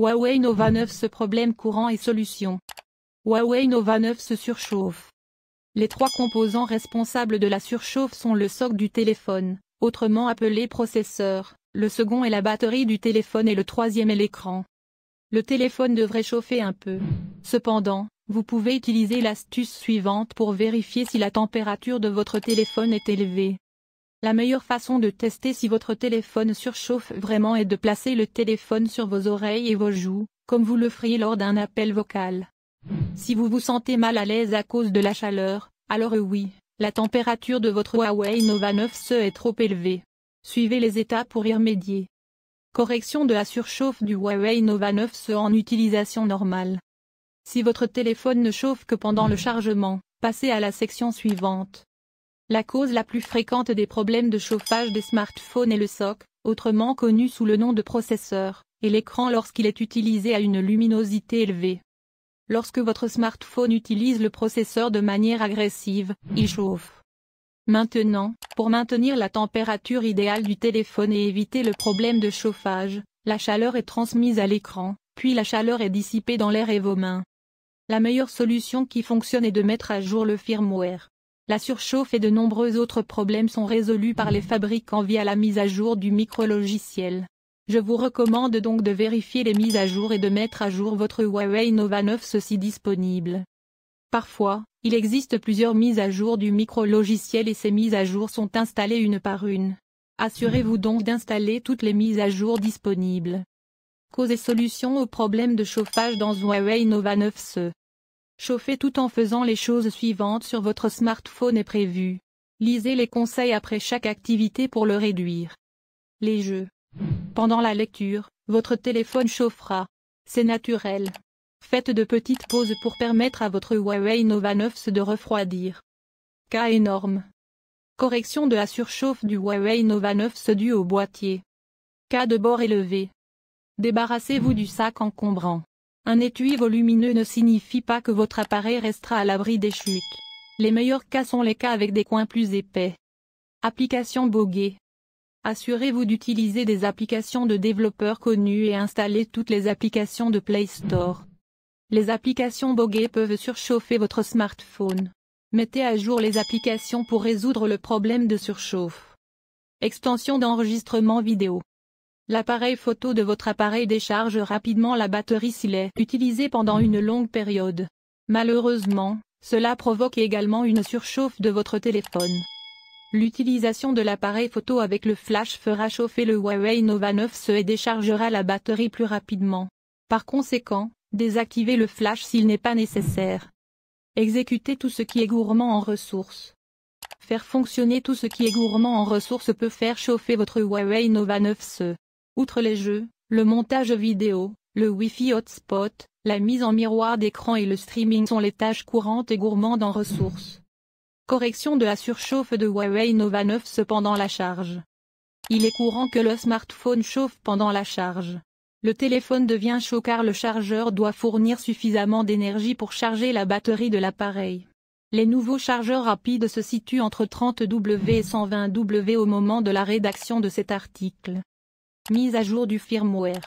Huawei Nova 9 ce problème courant et solution. Huawei Nova 9 se surchauffe. Les trois composants responsables de la surchauffe sont le socle du téléphone, autrement appelé processeur, le second est la batterie du téléphone et le troisième est l'écran. Le téléphone devrait chauffer un peu. Cependant, vous pouvez utiliser l'astuce suivante pour vérifier si la température de votre téléphone est élevée. La meilleure façon de tester si votre téléphone surchauffe vraiment est de placer le téléphone sur vos oreilles et vos joues, comme vous le feriez lors d'un appel vocal. Si vous vous sentez mal à l'aise à cause de la chaleur, alors oui, la température de votre Huawei Nova 9 est trop élevée. Suivez les étapes pour y remédier. Correction de la surchauffe du Huawei Nova 9 en utilisation normale. Si votre téléphone ne chauffe que pendant le chargement, passez à la section suivante. La cause la plus fréquente des problèmes de chauffage des smartphones est le socle, autrement connu sous le nom de processeur, et l'écran lorsqu'il est utilisé à une luminosité élevée. Lorsque votre smartphone utilise le processeur de manière agressive, il chauffe. Maintenant, pour maintenir la température idéale du téléphone et éviter le problème de chauffage, la chaleur est transmise à l'écran, puis la chaleur est dissipée dans l'air et vos mains. La meilleure solution qui fonctionne est de mettre à jour le firmware. La surchauffe et de nombreux autres problèmes sont résolus par les fabricants via la mise à jour du micro-logiciel. Je vous recommande donc de vérifier les mises à jour et de mettre à jour votre Huawei Nova 9 si disponible. Parfois, il existe plusieurs mises à jour du micro-logiciel et ces mises à jour sont installées une par une. Assurez-vous donc d'installer toutes les mises à jour disponibles. Causes et solutions aux problèmes de chauffage dans Huawei Nova 9. Chauffez tout en faisant les choses suivantes sur votre smartphone est prévu. Lisez les conseils après chaque activité pour le réduire. Les jeux. Pendant la lecture, votre téléphone chauffera. C'est naturel. Faites de petites pauses pour permettre à votre Huawei Nova 9 de refroidir. Cas énorme. Correction de la surchauffe du Huawei Nova 9 due au boîtier. Cas de bord élevé. Débarrassez-vous du sac encombrant. Un étui volumineux ne signifie pas que votre appareil restera à l'abri des chutes. Les meilleurs cas sont les cas avec des coins plus épais. Applications boguées. Assurez-vous d'utiliser des applications de développeurs connus et installez toutes les applications de Play Store. Les applications boguées peuvent surchauffer votre smartphone. Mettez à jour les applications pour résoudre le problème de surchauffe. Extension d'enregistrement vidéo. L'appareil photo de votre appareil décharge rapidement la batterie s'il est utilisé pendant une longue période. Malheureusement, cela provoque également une surchauffe de votre téléphone. L'utilisation de l'appareil photo avec le flash fera chauffer le Huawei Nova 9 et déchargera la batterie plus rapidement. Par conséquent, désactivez le flash s'il n'est pas nécessaire. Exécutez tout ce qui est gourmand en ressources. Faire fonctionner tout ce qui est gourmand en ressources peut faire chauffer votre Huawei Nova 9. Outre les jeux, le montage vidéo, le Wi-Fi hotspot, la mise en miroir d'écran et le streaming sont les tâches courantes et gourmandes en ressources. Correction de la surchauffe de Huawei Nova 9 pendant la charge. Il est courant que le smartphone chauffe pendant la charge. Le téléphone devient chaud car le chargeur doit fournir suffisamment d'énergie pour charger la batterie de l'appareil. Les nouveaux chargeurs rapides se situent entre 30W et 120W au moment de la rédaction de cet article. Mise à jour du firmware.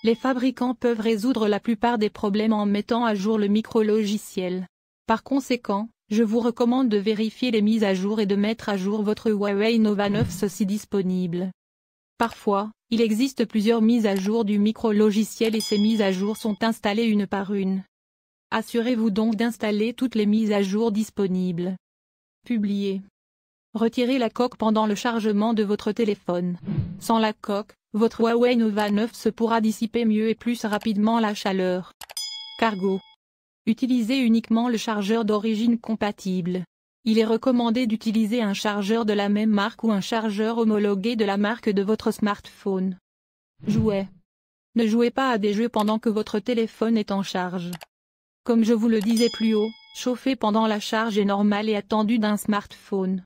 Les fabricants peuvent résoudre la plupart des problèmes en mettant à jour le micro-logiciel. Par conséquent, je vous recommande de vérifier les mises à jour et de mettre à jour votre Huawei Nova 9 si disponible. Parfois, il existe plusieurs mises à jour du micro-logiciel et ces mises à jour sont installées une par une. Assurez-vous donc d'installer toutes les mises à jour disponibles. Publier. Retirez la coque pendant le chargement de votre téléphone. Sans la coque, votre Huawei Nova 9 pourra dissiper mieux et plus rapidement la chaleur. Cargo. Utilisez uniquement le chargeur d'origine compatible. Il est recommandé d'utiliser un chargeur de la même marque ou un chargeur homologué de la marque de votre smartphone. Jouets. Ne jouez pas à des jeux pendant que votre téléphone est en charge. Comme je vous le disais plus haut, chauffer pendant la charge est normal et attendu d'un smartphone.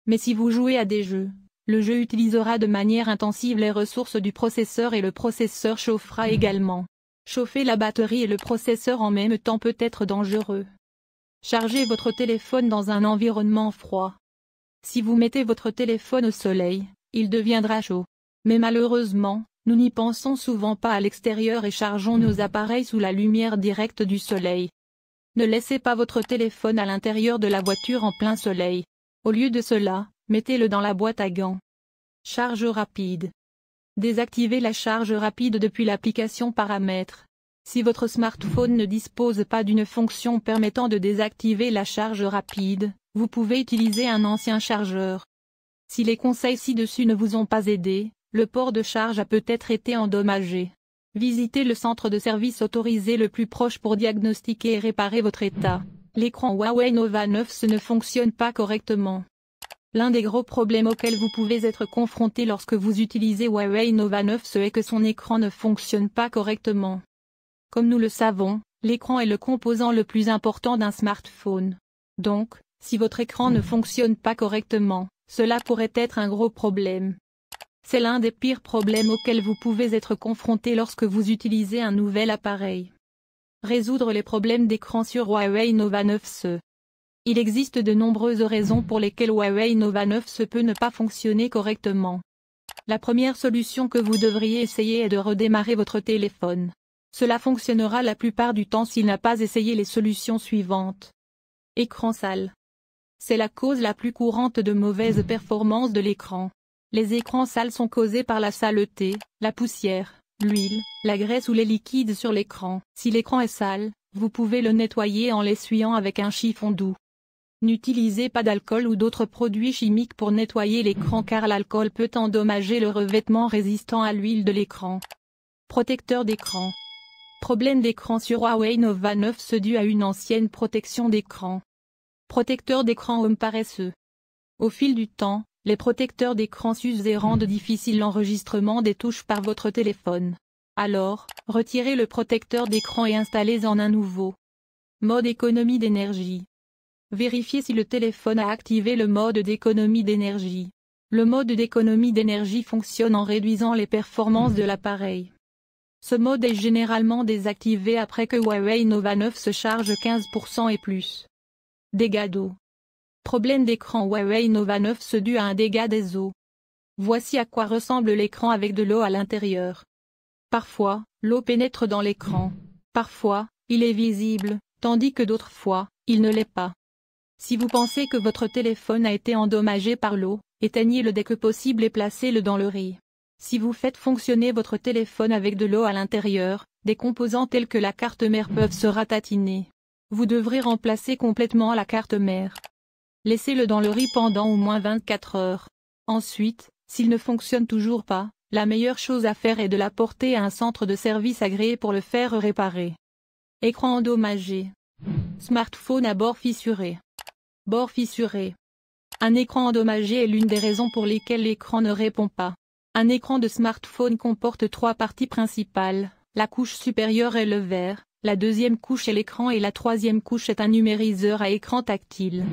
Mais si vous jouez à des jeux, le jeu utilisera de manière intensive les ressources du processeur et le processeur chauffera également. Chauffer la batterie et le processeur en même temps peut être dangereux. Chargez votre téléphone dans un environnement froid. Si vous mettez votre téléphone au soleil, il deviendra chaud. Mais malheureusement, Nous n'y pensons souvent pas à l'extérieur et chargeons nos appareils sous la lumière directe du soleil. Ne laissez pas votre téléphone à l'intérieur de la voiture en plein soleil. Au lieu de cela, mettez-le dans la boîte à gants. Charge rapide. Désactivez la charge rapide depuis l'application Paramètres. Si votre smartphone ne dispose pas d'une fonction permettant de désactiver la charge rapide, vous pouvez utiliser un ancien chargeur. Si les conseils ci-dessus ne vous ont pas aidé, le port de charge a peut-être été endommagé. Visitez le centre de service autorisé le plus proche pour diagnostiquer et réparer votre état. L'écran Huawei Nova 9 ne fonctionne pas correctement. L'un des gros problèmes auxquels vous pouvez être confronté lorsque vous utilisez Huawei Nova 9 est que son écran ne fonctionne pas correctement. Comme nous le savons, l'écran est le composant le plus important d'un smartphone. Donc, si votre écran ne fonctionne pas correctement, cela pourrait être un gros problème. C'est l'un des pires problèmes auxquels vous pouvez être confronté lorsque vous utilisez un nouvel appareil. Résoudre les problèmes d'écran sur Huawei Nova 9. Il existe de nombreuses raisons pour lesquelles Huawei Nova 9 peut ne pas fonctionner correctement. La première solution que vous devriez essayer est de redémarrer votre téléphone. Cela fonctionnera la plupart du temps s'il n'a pas essayé les solutions suivantes. Écran sale. C'est la cause la plus courante de mauvaise performance de l'écran. Les écrans sales sont causés par la saleté, la poussière, l'huile, la graisse ou les liquides sur l'écran. Si l'écran est sale, vous pouvez le nettoyer en l'essuyant avec un chiffon doux. N'utilisez pas d'alcool ou d'autres produits chimiques pour nettoyer l'écran car l'alcool peut endommager le revêtement résistant à l'huile de l'écran. Protecteur d'écran. Problème d'écran sur Huawei Nova 9 dû à une ancienne protection d'écran. Protecteur d'écran homme paresseux. Au fil du temps, les protecteurs d'écran s'usent et rendent difficile l'enregistrement des touches par votre téléphone. Alors, retirez le protecteur d'écran et installez-en un nouveau. Mode économie d'énergie. Vérifiez si le téléphone a activé le mode d'économie d'énergie. Le mode d'économie d'énergie fonctionne en réduisant les performances de l'appareil. Ce mode est généralement désactivé après que Huawei Nova 9 se charge 15% et plus. Dégâts d'eau. Problème d'écran Huawei Nova 9 dû à un dégât des eaux. Voici à quoi ressemble l'écran avec de l'eau à l'intérieur. Parfois, l'eau pénètre dans l'écran. Parfois, il est visible, tandis que d'autres fois, il ne l'est pas. Si vous pensez que votre téléphone a été endommagé par l'eau, éteignez-le dès que possible et placez-le dans le riz. Si vous faites fonctionner votre téléphone avec de l'eau à l'intérieur, des composants tels que la carte mère peuvent se ratatiner. Vous devrez remplacer complètement la carte mère. Laissez-le dans le riz pendant au moins 24 heures. Ensuite, s'il ne fonctionne toujours pas, la meilleure chose à faire est de l'apporter à un centre de service agréé pour le faire réparer. Écran endommagé. Smartphone à bord fissuré. Bord fissuré. Un écran endommagé est l'une des raisons pour lesquelles l'écran ne répond pas. Un écran de smartphone comporte trois parties principales. La couche supérieure est le verre, la deuxième couche est l'écran et la troisième couche est un numériseur à écran tactile.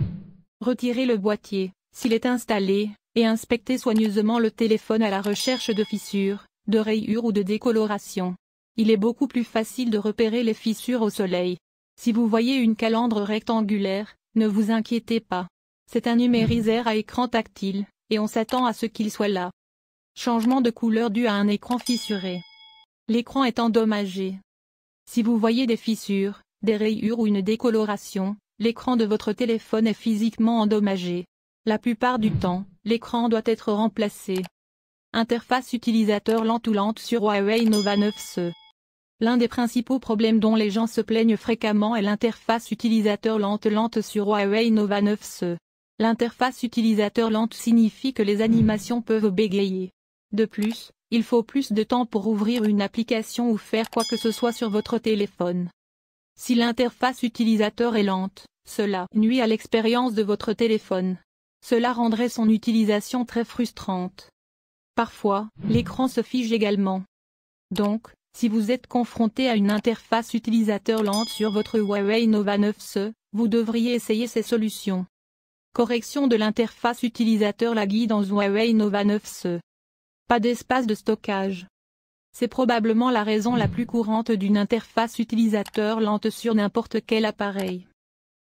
Retirez le boîtier, s'il est installé, et inspectez soigneusement le téléphone à la recherche de fissures, de rayures ou de décoloration. Il est beaucoup plus facile de repérer les fissures au soleil. Si vous voyez une calandre rectangulaire, ne vous inquiétez pas. C'est un numériseur à écran tactile, et on s'attend à ce qu'il soit là. Changement de couleur dû à un écran fissuré. L'écran est endommagé. Si vous voyez des fissures, des rayures ou une décoloration, l'écran de votre téléphone est physiquement endommagé. La plupart du temps, l'écran doit être remplacé. Interface utilisateur lente ou lente sur Huawei Nova 9. L'un des principaux problèmes dont les gens se plaignent fréquemment est l'interface utilisateur lente sur Huawei Nova 9. L'interface utilisateur lente signifie que les animations peuvent bégayer. De plus, il faut plus de temps pour ouvrir une application ou faire quoi que ce soit sur votre téléphone. Si l'interface utilisateur est lente, cela nuit à l'expérience de votre téléphone. Cela rendrait son utilisation très frustrante. Parfois, l'écran se fige également. Donc, si vous êtes confronté à une interface utilisateur lente sur votre Huawei Nova 9, vous devriez essayer ces solutions. Correction de l'interface utilisateur laguey dans Huawei Nova 9. Pas d'espace de stockage. C'est probablement la raison la plus courante d'une interface utilisateur lente sur n'importe quel appareil.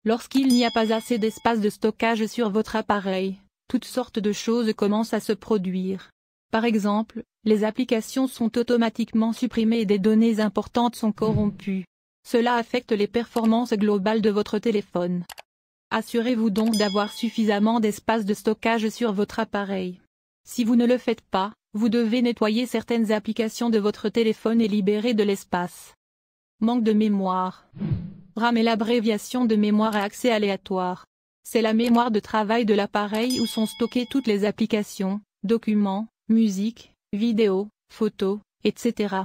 Lorsqu'il n'y a pas assez d'espace de stockage sur votre appareil, toutes sortes de choses commencent à se produire. Par exemple, les applications sont automatiquement supprimées et des données importantes sont corrompues. Cela affecte les performances globales de votre téléphone. Assurez-vous donc d'avoir suffisamment d'espace de stockage sur votre appareil. Si vous ne le faites pas, vous devez nettoyer certaines applications de votre téléphone et libérer de l'espace. Manque de mémoire. RAM est l'abréviation de mémoire à accès aléatoire. C'est la mémoire de travail de l'appareil où sont stockées toutes les applications, documents, musique, vidéos, photos, etc.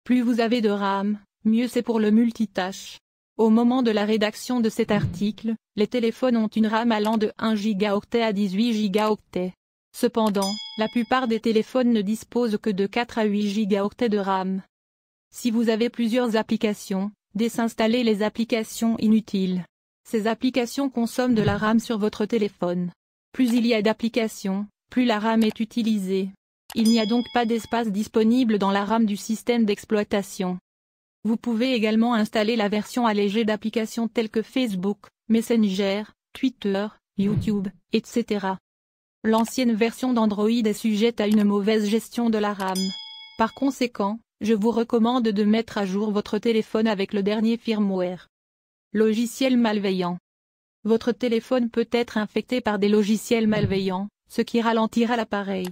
Plus vous avez de RAM, mieux c'est pour le multitâche. Au moment de la rédaction de cet article, les téléphones ont une RAM allant de 1 gigaoctet à 18 gigaoctets. Cependant, la plupart des téléphones ne disposent que de 4 à 8 gigaoctets de RAM. Si vous avez plusieurs applications, désinstallez les applications inutiles. Ces applications consomment de la RAM sur votre téléphone. Plus il y a d'applications, plus la RAM est utilisée. Il n'y a donc pas d'espace disponible dans la RAM du système d'exploitation. Vous pouvez également installer la version allégée d'applications telles que Facebook, Messenger, Twitter, YouTube, etc. L'ancienne version d'Android est sujette à une mauvaise gestion de la RAM. Par conséquent, je vous recommande de mettre à jour votre téléphone avec le dernier firmware. Logiciels malveillants. Votre téléphone peut être infecté par des logiciels malveillants, ce qui ralentira l'appareil.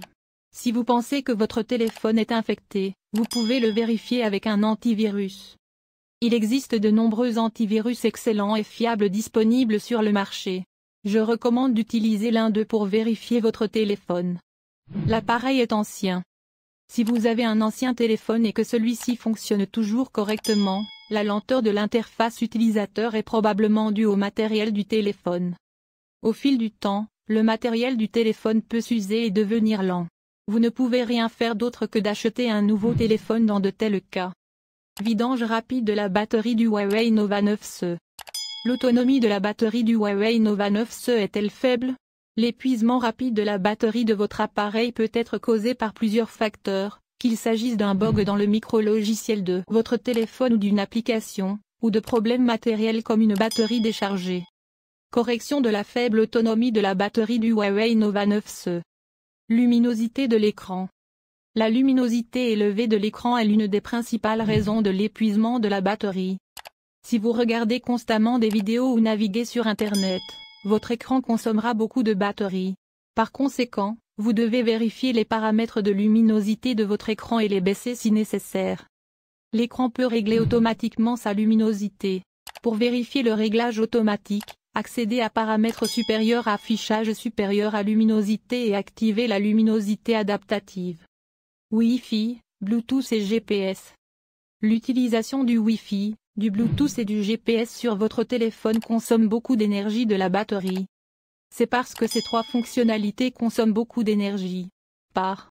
Si vous pensez que votre téléphone est infecté, vous pouvez le vérifier avec un antivirus. Il existe de nombreux antivirus excellents et fiables disponibles sur le marché. Je recommande d'utiliser l'un d'eux pour vérifier votre téléphone. L'appareil est ancien. Si vous avez un ancien téléphone et que celui-ci fonctionne toujours correctement, la lenteur de l'interface utilisateur est probablement due au matériel du téléphone. Au fil du temps, le matériel du téléphone peut s'user et devenir lent. Vous ne pouvez rien faire d'autre que d'acheter un nouveau téléphone dans de tels cas. Vidange rapide de la batterie du Huawei Nova 9C. L'autonomie de la batterie du Huawei Nova 9C est-elle faible? L'épuisement rapide de la batterie de votre appareil peut être causé par plusieurs facteurs, qu'il s'agisse d'un bug dans le micro-logiciel de votre téléphone ou d'une application, ou de problèmes matériels comme une batterie déchargée. Correction de la faible autonomie de la batterie du Huawei Nova 9C. Luminosité de l'écran. La luminosité élevée de l'écran est l'une des principales raisons de l'épuisement de la batterie. Si vous regardez constamment des vidéos ou naviguez sur Internet, votre écran consommera beaucoup de batterie. Par conséquent, vous devez vérifier les paramètres de luminosité de votre écran et les baisser si nécessaire. L'écran peut régler automatiquement sa luminosité. Pour vérifier le réglage automatique, accédez à paramètres supérieurs à affichage supérieur à luminosité et activez la luminosité adaptative. Wi-Fi, Bluetooth et GPS. L'utilisation du Wi-Fi, du Bluetooth et du GPS sur votre téléphone consomme beaucoup d'énergie de la batterie. C'est parce que ces trois fonctionnalités consomment beaucoup d'énergie. Par